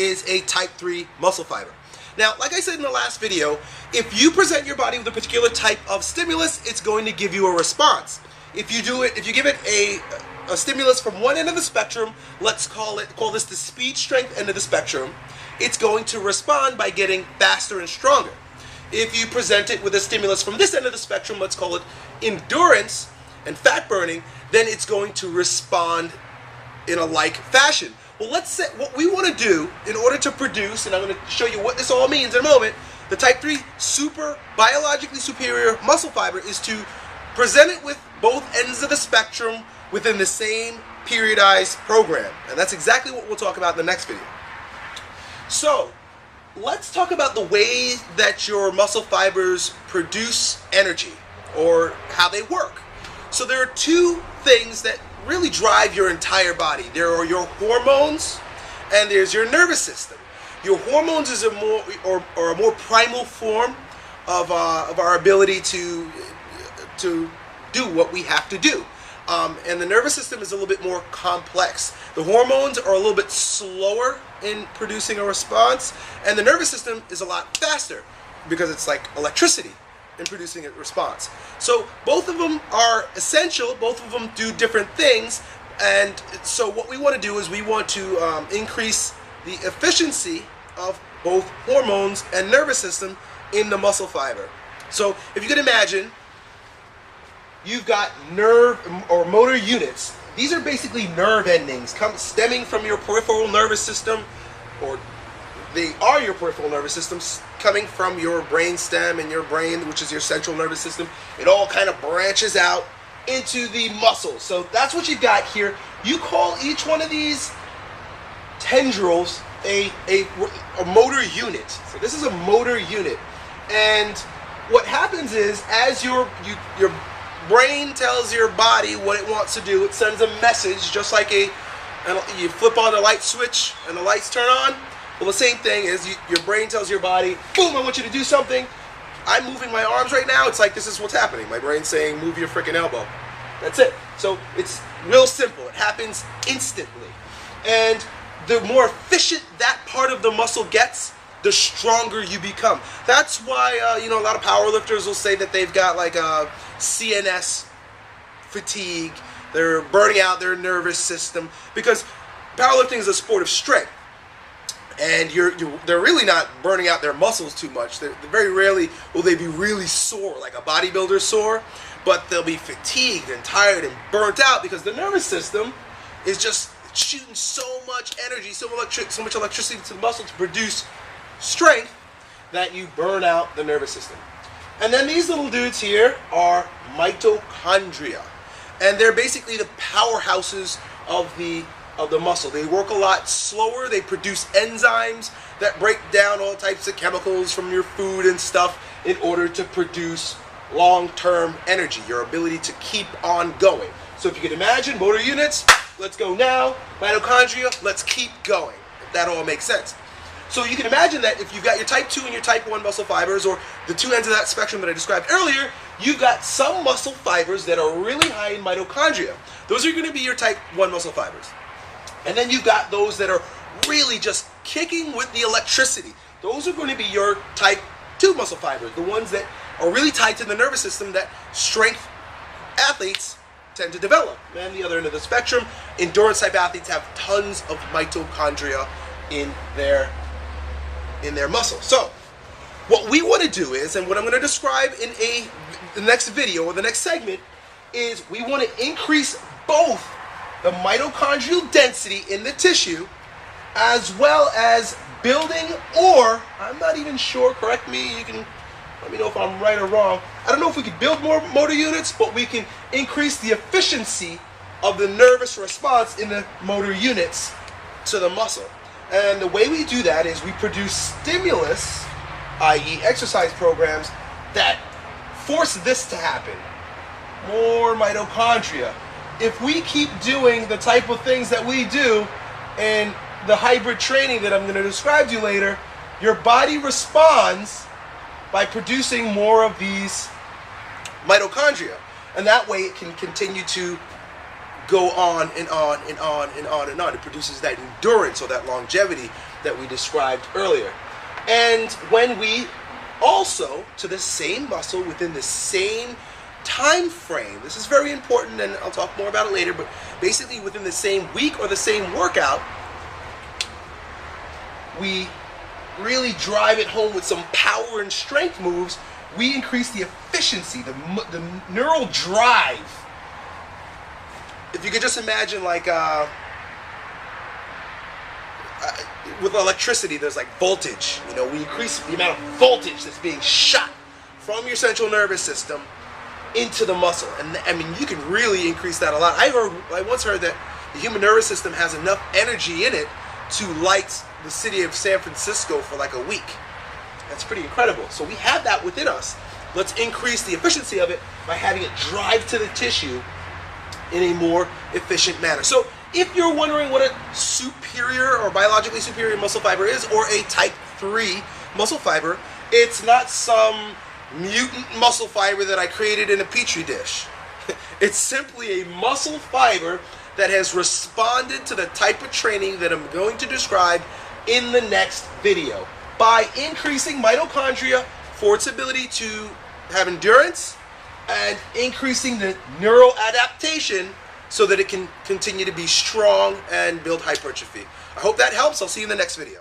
is a type 3 muscle fiber. Now, like I said in the last video, if you present your body with a particular type of stimulus, it's going to give you a response. If you give it a stimulus from one end of the spectrum, let's call this the speed strength end of the spectrum, it's going to respond by getting faster and stronger. If you present it with a stimulus from this end of the spectrum, let's call it endurance and fat burning, then it's going to respond in a like fashion. Well, let's say what we want to do in order to produce, and I'm going to show you what this all means in a moment, the type 3 biologically superior muscle fiber is to present it with both ends of the spectrum within the same periodized program. And that's exactly what we'll talk about in the next video. So, let's talk about the way that your muscle fibers produce energy, or how they work. So there are two things that really drive your entire body. There are your hormones, and there's your nervous system. Your hormones is a more primal form of our ability to do what we have to do. And the nervous system is a little bit more complex. The hormones are a little bit slower in producing a response, and the nervous system is a lot faster because it's like electricity in producing a response. So both of them are essential, both of them do different things, and so what we want to do is we want to increase the efficiency of both hormones and nervous system in the muscle fiber. So if you can imagine, you've got nerve or motor units. These are basically nerve endings stemming from your peripheral nervous system, or they are your peripheral nervous systems coming from your brain stem and your brain, which is your central nervous system. It all kind of branches out into the muscles. So that's what you've got here. You call each one of these tendrils a motor unit. So this is a motor unit. And what happens is, as your brain tells your body what it wants to do, it sends a message, just like you flip on the light switch and the lights turn on. Well, the same thing is your brain tells your body, boom, I want you to do something. I'm moving my arms right now. It's like, this is what's happening. My brain's saying, move your freaking elbow. That's it. So it's real simple. It happens instantly. And the more efficient that part of the muscle gets, the stronger you become. That's why a lot of powerlifters will say that they've got like a CNS fatigue. They're burning out their nervous system, because powerlifting is a sport of strength. And they're really not burning out their muscles too much. They're very rarely will they be really sore, like a bodybuilder sore, but they'll be fatigued and tired and burnt out because the nervous system is just shooting so much energy, so much electricity to the muscle to produce strength that you burn out the nervous system. And then these little dudes here are mitochondria, and they're basically the powerhouses of the muscle. They work a lot slower. They produce enzymes that break down all types of chemicals from your food and stuff in order to produce long-term energy, your ability to keep on going. So if you can imagine, motor units, let's go now. Mitochondria, let's keep going. If that all makes sense. So you can imagine that if you've got your type 2 and your type 1 muscle fibers, or the two ends of that spectrum that I described earlier, you've got some muscle fibers that are really high in mitochondria. Those are going to be your type 1 muscle fibers. And then you've got those that are really just kicking with the electricity. Those are going to be your type 2 muscle fibers, the ones that are really tied to the nervous system that strength athletes tend to develop. And the other end of the spectrum, endurance type athletes have tons of mitochondria in their muscle. So what we want to do is, and what I'm going to describe in the next video or the next segment, is we want to increase both the mitochondrial density in the tissue, as well as building, or I'm not even sure, correct me, you can let me know if I'm right or wrong. I don't know if we could build more motor units, but we can increase the efficiency of the nervous response in the motor units to the muscle. And the way we do that is we produce stimulus, i.e. exercise programs, that force this to happen. More mitochondria. If we keep doing the type of things that we do in the hybrid training that I'm going to describe to you later, your body responds by producing more of these mitochondria. And that way it can continue to go on and on and on and on and on. It produces that endurance or that longevity that we described earlier. And when we also, to the same muscle within the same time frame, this is very important, and I'll talk more about it later, but basically within the same week or the same workout, we really drive it home with some power and strength moves. We increase the efficiency, the neural drive. If you could just imagine, like with electricity, there's like voltage. You know, we increase the amount of voltage that's being shot from your central nervous system into the muscle, and I mean, you can really increase that a lot. I once heard that the human nervous system has enough energy in it to light the city of San Francisco for like a week. That's pretty incredible. So we have that within us. Let's increase the efficiency of it by having it drive to the tissue in a more efficient manner. So if you're wondering what a superior or biologically superior muscle fiber is, or a type 3 muscle fiber, it's not some mutant muscle fiber that I created in a petri dish. It's simply a muscle fiber that has responded to the type of training that I'm going to describe in the next video by increasing mitochondria for its ability to have endurance and increasing the neural adaptation so that it can continue to be strong and build hypertrophy. I hope that helps. I'll see you in the next video.